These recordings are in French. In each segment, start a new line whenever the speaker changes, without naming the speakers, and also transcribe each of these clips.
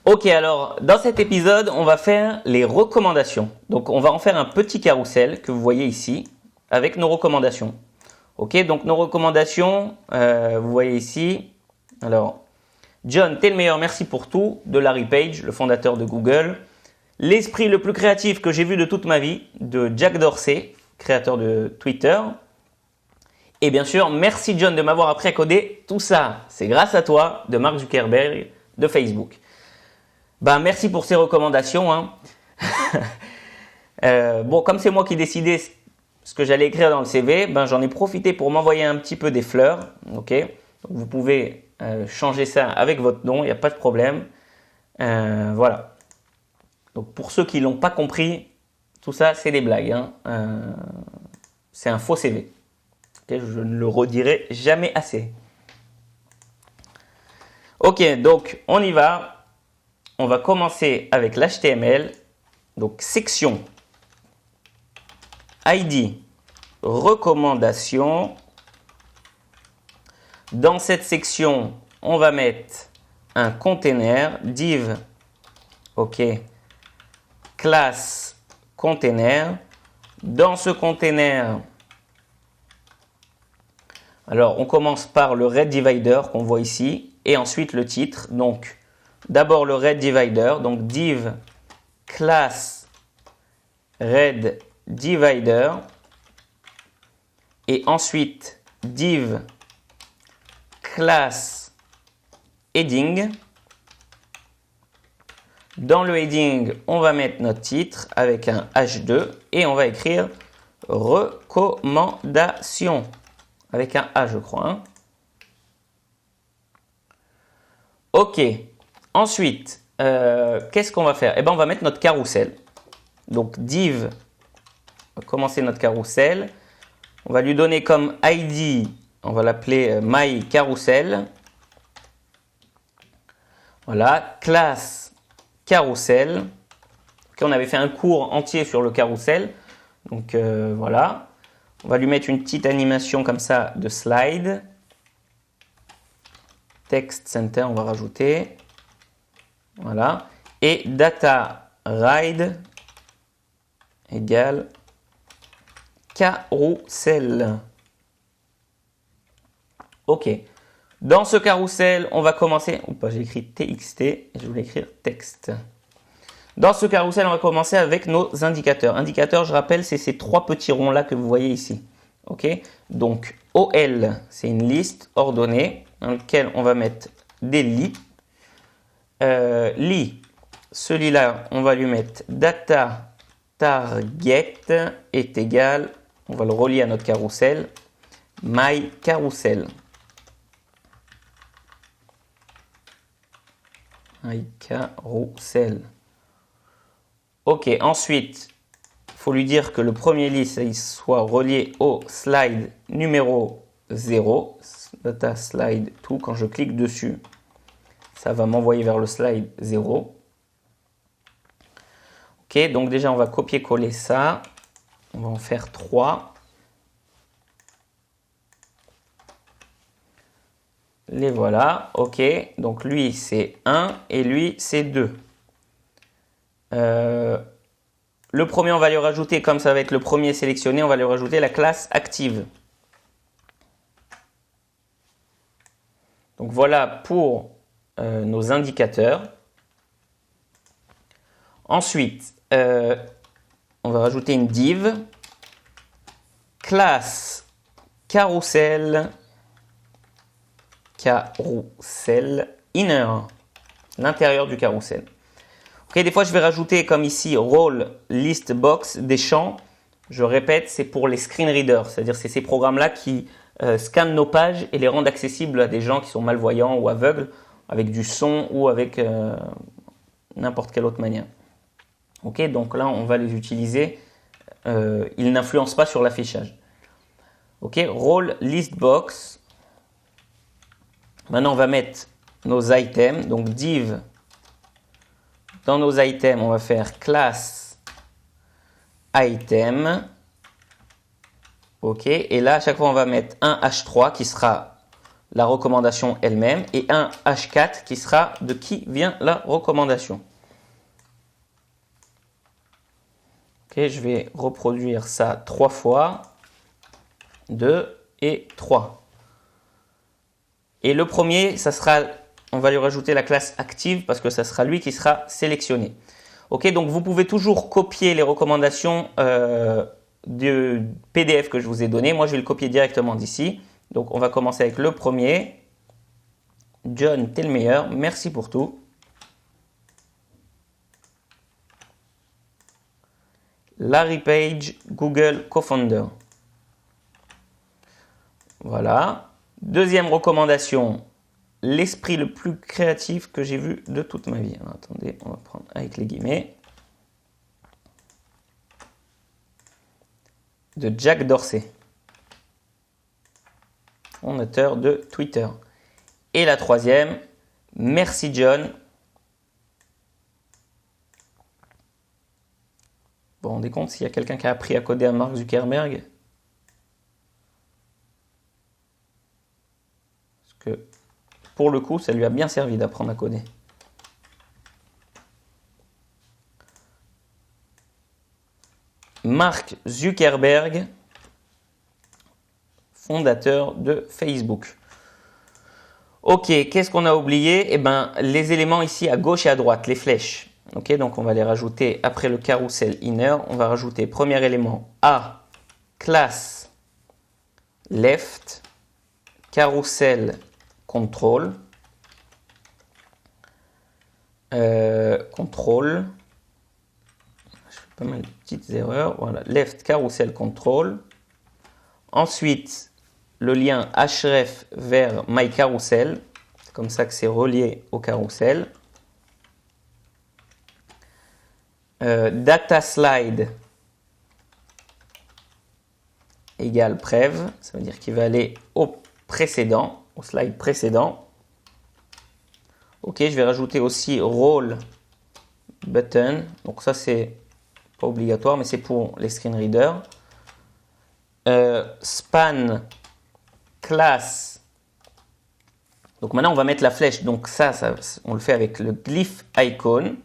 Ok, alors dans cet épisode, on va faire les recommandations. Donc on va en faire un petit carrousel que vous voyez ici avec nos recommandations. Ok, donc nos recommandations, vous voyez ici. Alors, John, t'es le meilleur, merci pour tout, de Larry Page, le fondateur de Google. L'esprit le plus créatif que j'ai vu de toute ma vie, de Jack Dorsey, créateur de Twitter. Et bien sûr, merci John de m'avoir appris à coder. Tout ça, c'est grâce à toi, de Mark Zuckerberg, de Facebook. Ben, merci pour ces recommandations. Hein. Bon, comme c'est moi qui décidais ce que j'allais écrire dans le CV, ben, j'en ai profité pour m'envoyer un petit peu des fleurs. Okay, donc vous pouvez changer ça avec votre nom, il n'y a pas de problème. Voilà. Donc pour ceux qui ne l'ont pas compris, tout ça, c'est des blagues. Hein. C'est un faux CV. Okay, je ne le redirai jamais assez. Ok, donc on y va. On va commencer avec l'HTML. Donc section ID recommandation. Dans cette section, on va mettre un container div. Ok. Classe container. Dans ce container, alors on commence par le red divider qu'on voit ici et ensuite le titre. Donc d'abord le red divider, donc div class red divider et ensuite div class heading. Dans le heading, on va mettre notre titre avec un H2 et on va écrire recommandation avec un A, je crois. Hein. Ok. Ensuite, qu'est-ce qu'on va faire? Eh ben, on va mettre notre carrousel. Donc div, on va commencer notre carrousel. On va lui donner comme ID, on va l'appeler my carousel. Voilà, classe carrousel. Okay, on avait fait un cours entier sur le carrousel. Donc voilà. On va lui mettre une petite animation comme ça de slide. Text center, on va rajouter. Voilà. Et data ride égale carousel. Ok. Dans ce carrousel, on va commencer. Oups, j'ai écrit TXT et je voulais écrire texte. Dans ce carrousel, on va commencer avec nos indicateurs. Indicateurs, je rappelle, c'est ces trois petits ronds-là que vous voyez ici. Ok. Donc, OL, c'est une liste ordonnée dans laquelle on va mettre des lits. Lit, celui-là, on va lui mettre data target est égal, on va le relier à notre carrousel, my carousel. My carousel. Ok, ensuite, il faut lui dire que le premier list il soit relié au slide numéro 0, data slide 2. Quand je clique dessus, ça va m'envoyer vers le slide 0. Ok, donc déjà on va copier-coller ça. On va en faire 3. Les voilà. Ok, donc lui c'est 1 et lui c'est 2. Le premier, on va lui rajouter, comme ça va être le premier sélectionné, on va lui rajouter la classe active. Donc voilà pour nos indicateurs. Ensuite, on va rajouter une div, classe carousel inner, l'intérieur du carrousel. Ok, des fois je vais rajouter comme ici role list box des champs. Je répète, c'est pour les screen readers, c'est-à-dire c'est ces programmes-là qui scannent nos pages et les rendent accessibles à des gens qui sont malvoyants ou aveugles avec du son ou avec n'importe quelle autre manière. Ok, donc là on va les utiliser. Ils n'influencent pas sur l'affichage. Ok, role list box. Maintenant on va mettre nos items, donc div. Dans nos items, on va faire classe item. Ok, et là, à chaque fois, on va mettre un H3 qui sera la recommandation elle-même, et un H4 qui sera de qui vient la recommandation. Ok, je vais reproduire ça 3 fois. 2 et 3. Et le premier, ça sera, on va lui rajouter la classe active parce que ça sera lui qui sera sélectionné. Ok, donc vous pouvez toujours copier les recommandations du PDF que je vous ai donné. Moi, je vais le copier directement d'ici. Donc, on va commencer avec le premier. John, t'es le meilleur. Merci pour tout. Larry Page, Google Co-founder. Voilà. Deuxième recommandation, l'esprit le plus créatif que j'ai vu de toute ma vie. Alors, attendez, on va prendre avec les guillemets. De Jack Dorsey, fondateur de Twitter. Et la troisième, merci John. Vous vous rendez compte s'il y a quelqu'un qui a appris à coder à Mark Zuckerberg? Parce que pour le coup, ça lui a bien servi d'apprendre à coder. Mark Zuckerberg, fondateur de Facebook. Ok, qu'est-ce qu'on a oublié? Eh bien, les éléments ici à gauche et à droite, les flèches. Ok, donc on va les rajouter après le carrousel inner. On va rajouter premier élément A, class left, carrousel control, control. Pas mal de petites erreurs. Voilà, left carousel control. Ensuite, le lien href vers my carousel. C'est comme ça que c'est relié au carrousel. Data slide égale prev. Ça veut dire qu'il va aller au précédent, au slide précédent. Ok, je vais rajouter aussi role button. Donc ça c'est pas obligatoire, mais c'est pour les screen readers. Span class. Donc maintenant on va mettre la flèche. Donc ça on le fait avec le glyph icon.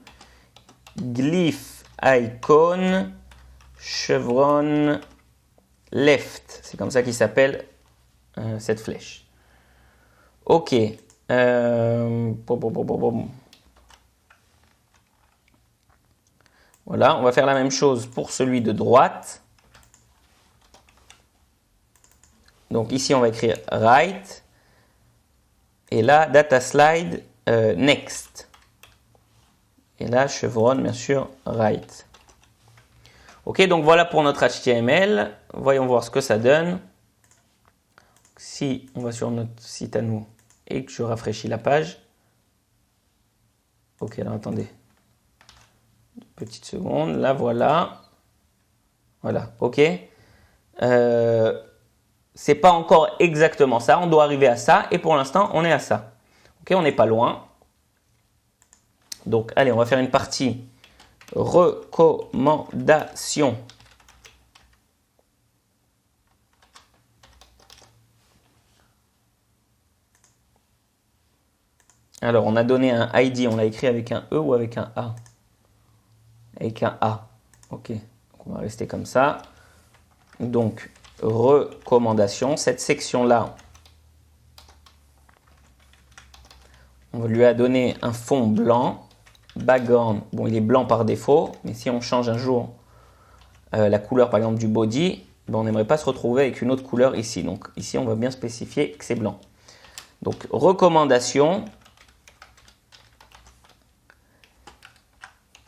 Glyph icon chevron left. C'est comme ça qu'il s'appelle cette flèche. Ok. Voilà, on va faire la même chose pour celui de droite. Donc ici, on va écrire right. Et là, data slide next. Et là, chevron, bien sûr, right. Ok, donc voilà pour notre HTML. Voyons voir ce que ça donne. Si on va sur notre site à nous et que je rafraîchis la page. Ok, alors attendez. Petite seconde, là voilà. Voilà, ok. C'est pas encore exactement ça, on doit arriver à ça et pour l'instant on est à ça. Ok, on n'est pas loin. Donc allez, on va faire une partie recommandation. Alors on a donné un ID, on l'a écrit avec un E ou avec un A? Avec un A. Ok, donc on va rester comme ça. Donc, recommandation. Cette section-là, on lui a donné un fond blanc. Background, bon, il est blanc par défaut, mais si on change un jour la couleur, par exemple, du body, ben, on n'aimerait pas se retrouver avec une autre couleur ici. Donc, ici, on va bien spécifier que c'est blanc. Donc, recommandation.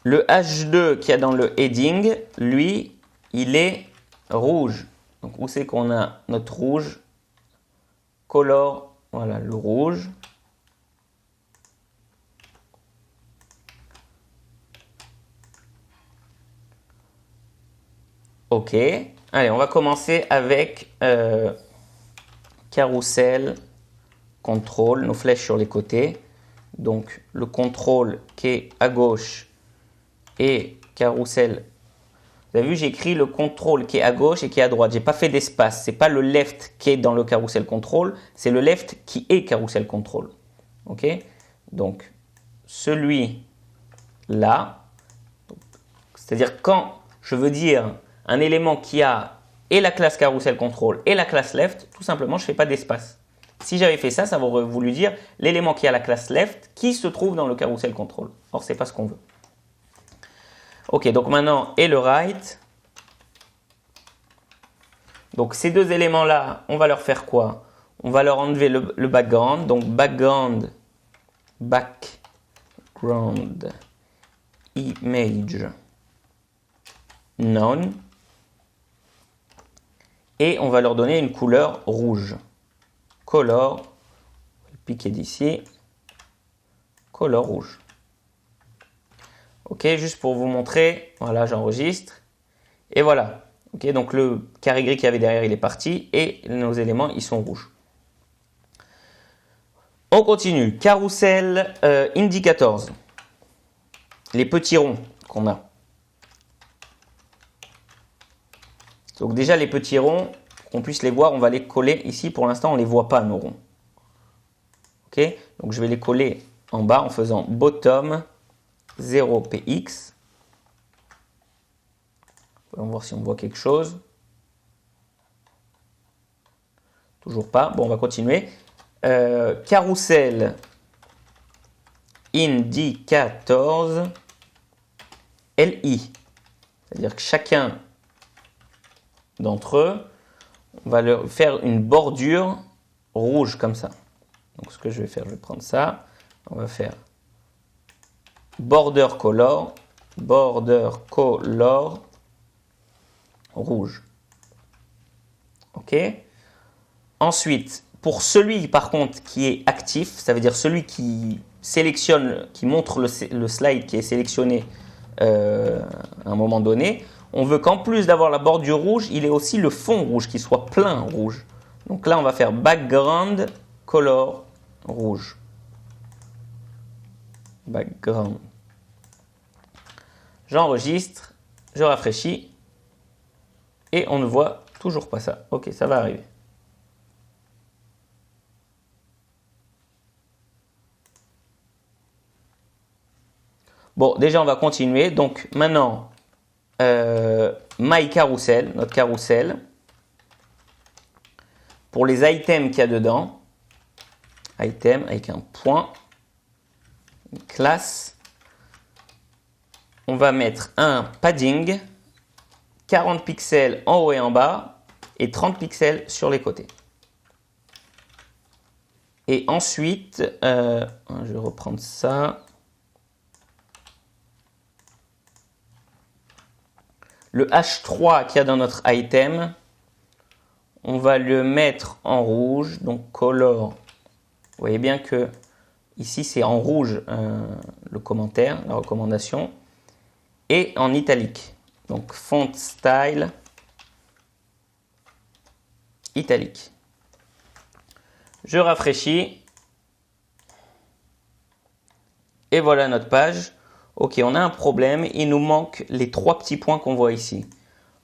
Le H2 qu'il y a dans le heading, lui, il est rouge. Donc, où c'est qu'on a notre rouge? Color, voilà, le rouge. Ok. Allez, on va commencer avec carrousel, contrôle, nos flèches sur les côtés. Donc, le contrôle qui est à gauche et carrousel Vous avez vu, j'ai écrit le contrôle qui est à gauche et qui est à droite. J'ai pas fait d'espace. C'est pas le left qui est dans le carousel contrôle, c'est le left qui est carousel contrôle. Ok? Donc, celui-là, c'est-à-dire quand je veux dire un élément qui a et la classe carousel contrôle et la classe left, tout simplement, je fais pas d'espace. Si j'avais fait ça, ça aurait voulu dire l'élément qui a la classe left qui se trouve dans le carousel contrôle. Or, c'est pas ce qu'on veut. Ok, donc maintenant, et le right. Donc, ces deux éléments-là, on va leur faire quoi? On va leur enlever le background. Donc, background image none. Et on va leur donner une couleur rouge. Color, on va le piquer d'ici. Color rouge. Ok, juste pour vous montrer, voilà, j'enregistre. Et voilà. Ok, donc le carré gris qu'il y avait derrière, il est parti. Et nos éléments, ils sont rouges. On continue. Carousel indicators. Les petits ronds qu'on a. Donc déjà, les petits ronds, pour qu'on puisse les voir, on va les coller ici. Pour l'instant, on ne les voit pas, nos ronds. Ok, donc je vais les coller en bas en faisant bottom 0px. On va voir si on voit quelque chose. Toujours pas. Bon, on va continuer. Carousel indicators LI. C'est-à-dire que chacun d'entre eux, on va leur faire une bordure rouge comme ça. Donc ce que je vais faire, je vais prendre ça. On va faire border color rouge. Ok. Ensuite, pour celui par contre qui est actif, ça veut dire celui qui sélectionne, qui montre le slide qui est sélectionné à un moment donné, on veut qu'en plus d'avoir la bordure rouge, il ait aussi le fond rouge, qu'il soit plein rouge. Donc là, on va faire background color rouge. Background. J'enregistre, je rafraîchis et on ne voit toujours pas ça. Ok, ça va arriver. Bon, déjà, on va continuer. Donc, maintenant, my carousel, notre carousel. Pour les items qu'il y a dedans, item avec un point, une classe, on va mettre un padding, 40 pixels en haut et en bas, et 30 pixels sur les côtés. Et ensuite, je vais reprendre ça. Le H3 qu'il y a dans notre item, on va le mettre en rouge, donc color. Vous voyez bien que ici c'est en rouge le commentaire, la recommandation, et en italique. Donc font style italique. Je rafraîchis et voilà notre page. Ok, on a un problème, il nous manque les trois petits points qu'on voit ici.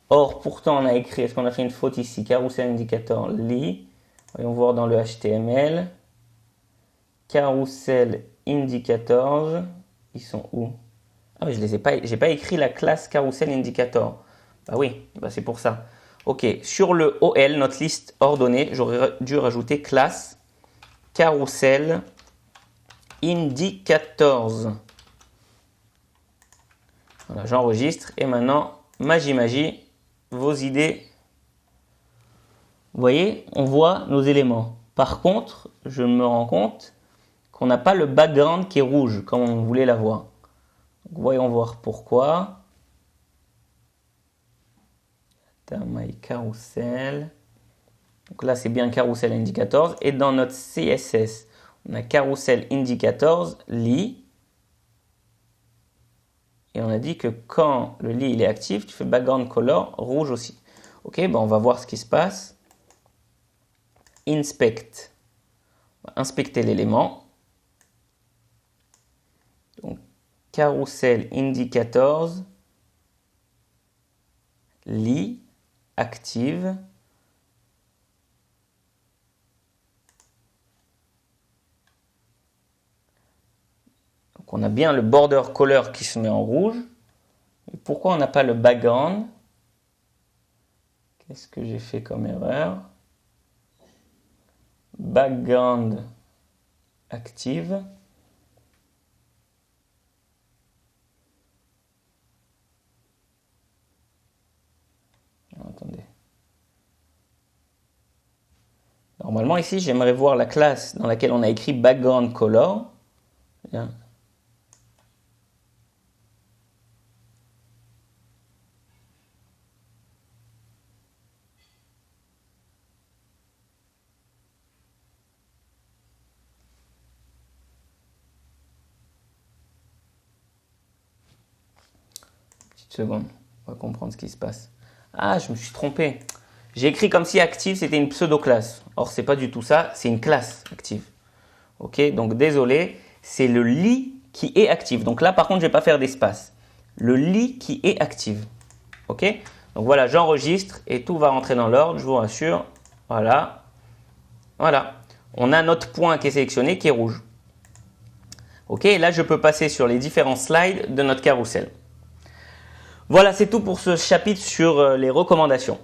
Or, pourtant, on a écrit, est-ce qu'on a fait une faute ici? Carousel indicator li. Voyons voir dans le HTML. Carousel indicators. Ils sont où? Ah oui, je les ai pas, j'ai pas écrit la classe carousel indicator. Bah oui, bah c'est pour ça. Ok, sur le OL, notre liste ordonnée, j'aurais dû rajouter classe carousel indicators. Voilà, j'enregistre et maintenant, magie, vos idées. Vous voyez, on voit nos éléments. Par contre, je me rends compte qu'on n'a pas le background qui est rouge comme on voulait l'avoir. Voyons voir pourquoi. Dans my carousel. Donc là, c'est bien carousel indicators. Et dans notre CSS, on a carousel indicators li. Et on a dit que quand le li il est actif, tu fais background color rouge aussi. Ok, ben on va voir ce qui se passe. Inspect. On va inspecter l'élément. Donc, carousel indicators. lit, active. Donc on a bien le border color qui se met en rouge. Et pourquoi on n'a pas le background? Qu'est-ce que j'ai fait comme erreur? Background active. Attendez. Normalement ici, j'aimerais voir la classe dans laquelle on a écrit background color. Bien. Petite seconde, on va comprendre ce qui se passe. Ah, je me suis trompé. J'ai écrit comme si active c'était une pseudo-classe. Or, c'est pas du tout ça, c'est une classe active. Ok, donc désolé, c'est le lit qui est active. Donc là, par contre, je vais pas faire d'espace. Le lit qui est active. Ok, donc voilà, j'enregistre et tout va rentrer dans l'ordre, je vous rassure. Voilà. Voilà. On a notre point qui est sélectionné, qui est rouge. Ok, et là, je peux passer sur les différents slides de notre carrousel. Voilà, c'est tout pour ce chapitre sur les recommandations.